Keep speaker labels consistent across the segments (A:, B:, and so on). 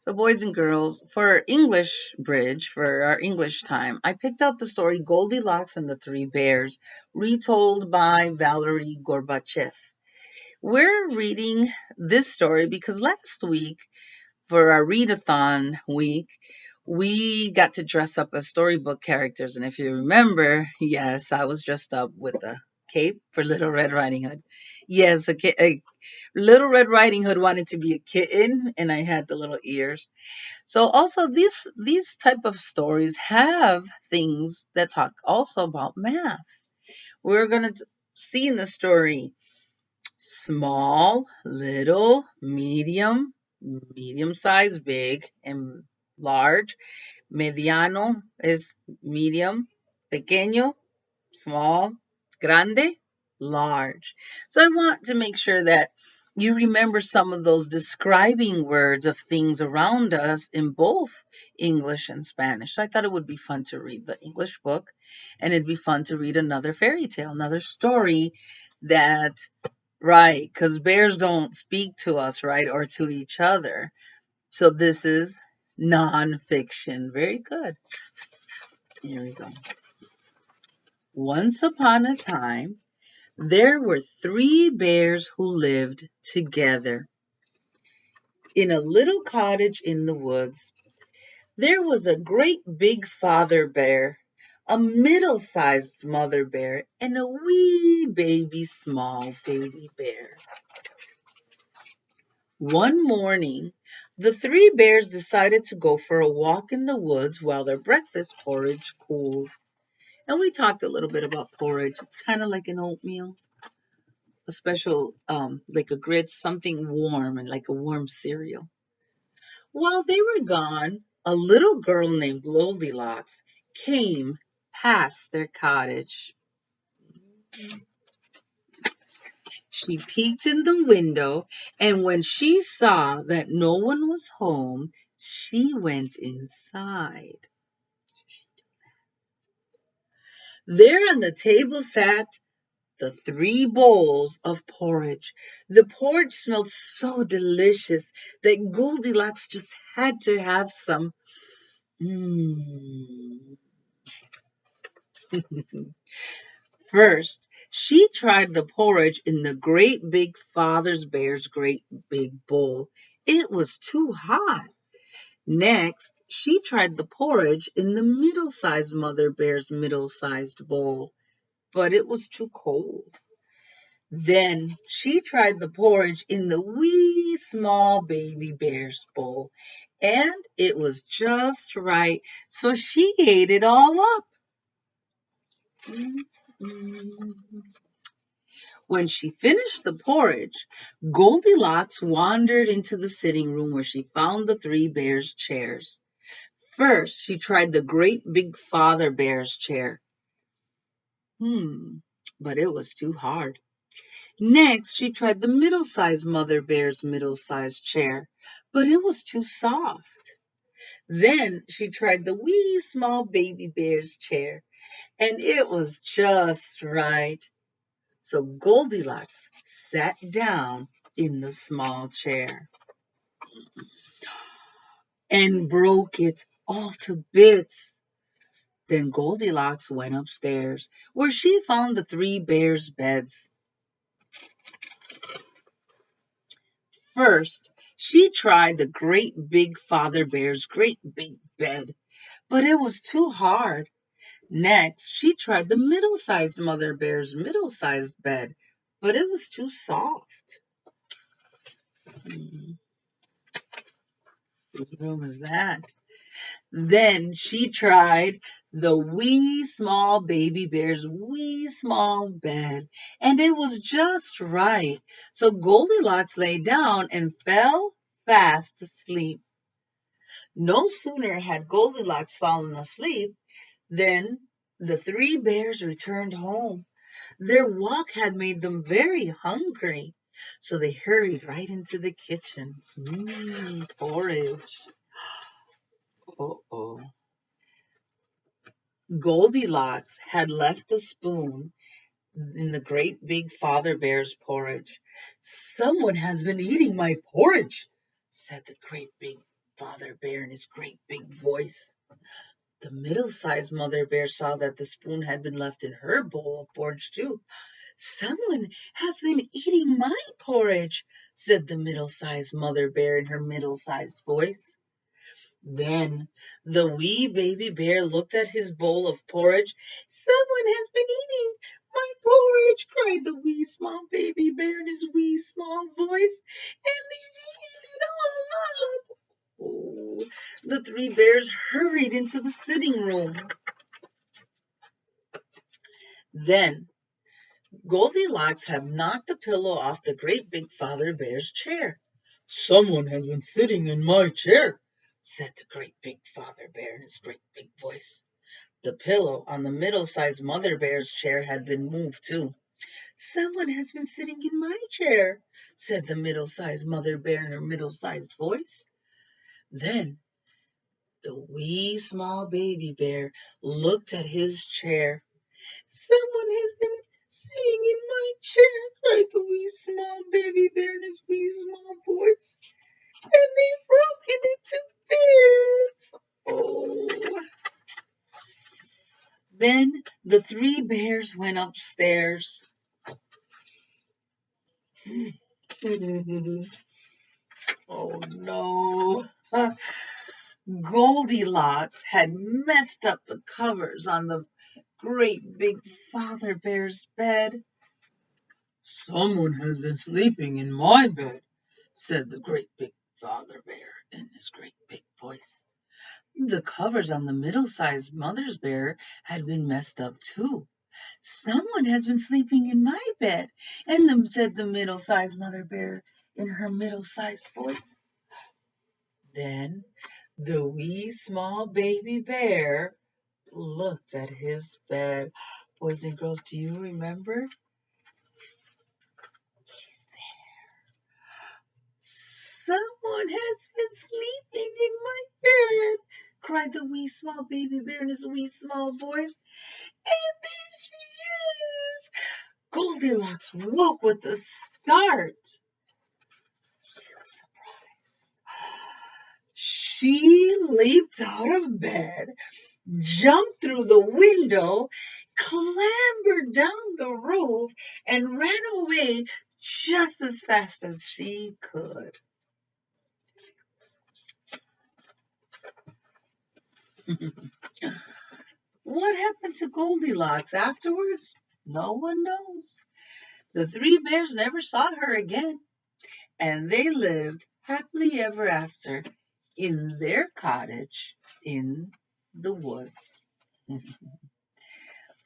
A: So, boys and girls, for English Bridge, for our English time, I picked out the story Goldilocks and the Three Bears, retold by Valerie Gorbachev. We're reading this story because last week, for our readathon week, we got to dress up as storybook characters. And if you remember, yes, I was dressed up with a cape for Little Red Riding Hood. Yes, a Little Red Riding Hood wanted to be a kitten, and I had the little ears. So also these type of stories have things that talk also about math. We're going to see in the story small, little, medium size, big, and large. Mediano is medium, pequeño, small, grande, large. So I want to make sure that you remember some of those describing words of things around us in both English and Spanish. So I thought it would be fun to read the English book, and it'd be fun to read another fairy tale, another story that, right, because bears don't speak to us, right, or to each other. So this is nonfiction. Very good. Here we go. Once upon a time, there were three bears who lived together in a little cottage in the woods. There was a great big father bear, a middle-sized mother bear, and a wee baby small baby bear. One morning, the three bears decided to go for a walk in the woods while their breakfast porridge cooled. And we talked a little bit about porridge. It's kind of like an oatmeal, a special, like a grits, something warm and like a warm cereal. While they were gone, a little girl named Goldilocks came past their cottage. She peeked in the window, and when she saw that no one was home, she went inside. There on the table sat the three bowls of porridge. The porridge smelled so delicious that Goldilocks just had to have some. Mm. First, she tried the porridge in the great big father bear's great big bowl. It was too hot. Next, she tried the porridge in the middle-sized mother bear's middle-sized bowl, but it was too cold. Then she tried the porridge in the wee small baby bear's bowl, and it was just right, so she ate it all up. When she finished the porridge, Goldilocks wandered into the sitting room where she found the three bears' chairs. First, she tried the great big father bear's chair. But it was too hard. Next, she tried the middle-sized mother bear's middle-sized chair, but it was too soft. Then she tried the wee small baby bear's chair, and it was just right. So Goldilocks sat down in the small chair and broke it all to bits. Then Goldilocks went upstairs, where she found the three bears' beds. First, she tried the great big father bear's great big bed, but it was too hard. Next, she tried the middle-sized mother bear's middle-sized bed, but it was too soft. Whose room is that? Then she tried the wee small baby bear's wee small bed, and it was just right. So Goldilocks lay down and fell fast asleep. No sooner had Goldilocks fallen asleep than the three bears returned home. Their walk had made them very hungry, so they hurried right into the kitchen. Porridge. Uh-oh. Goldilocks had left the spoon in the great big father bear's porridge. Someone has been eating my porridge, said the great big father bear in his great big voice. The middle-sized mother bear saw that the spoon had been left in her bowl of porridge too. Someone has been eating my porridge, said the middle-sized mother bear in her middle-sized voice. Then the wee baby bear looked at his bowl of porridge. Someone has been eating my porridge, cried the wee small baby bear in his wee small voice, and they've eaten it all up. Oh, the three bears hurried into the sitting room. Then Goldilocks had knocked the pillow off the great big father bear's chair. Someone has been sitting in my chair, said the great big father bear in his great big voice. The pillow on the middle-sized mother bear's chair had been moved too. Someone has been sitting in my chair, said the middle-sized mother bear in her middle-sized voice. Then the wee small baby bear looked at his chair. Someone has been sitting in my chair, cried the wee small baby bear in his wee small voice. And they've broken into bits. Oh. Then the three bears went upstairs. Oh no. Goldilocks had messed up the covers on the great big father bear's bed. Someone has been sleeping in my bed, said the great big father bear in his great big voice. The covers on the middle-sized mother's bear had been messed up too. Someone has been sleeping in my bed, said the middle-sized mother bear in her middle-sized voice. Then the wee small baby bear looked at his bed. Boys and girls, do you remember? He's there. Someone has been sleeping in my bed, cried the wee small baby bear in his wee small voice. And there she is. Goldilocks woke with a start. She was surprised. She leaped out of bed, jumped through the window, clambered down the roof, and ran away just as fast as she could. What happened to Goldilocks afterwards? No one knows. The three bears never saw her again, and they lived happily ever after in their cottage in the woods.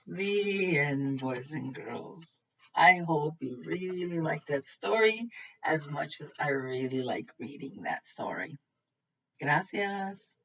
A: The end, boys and girls. I hope you really like that story as much as I really like reading that story. Gracias.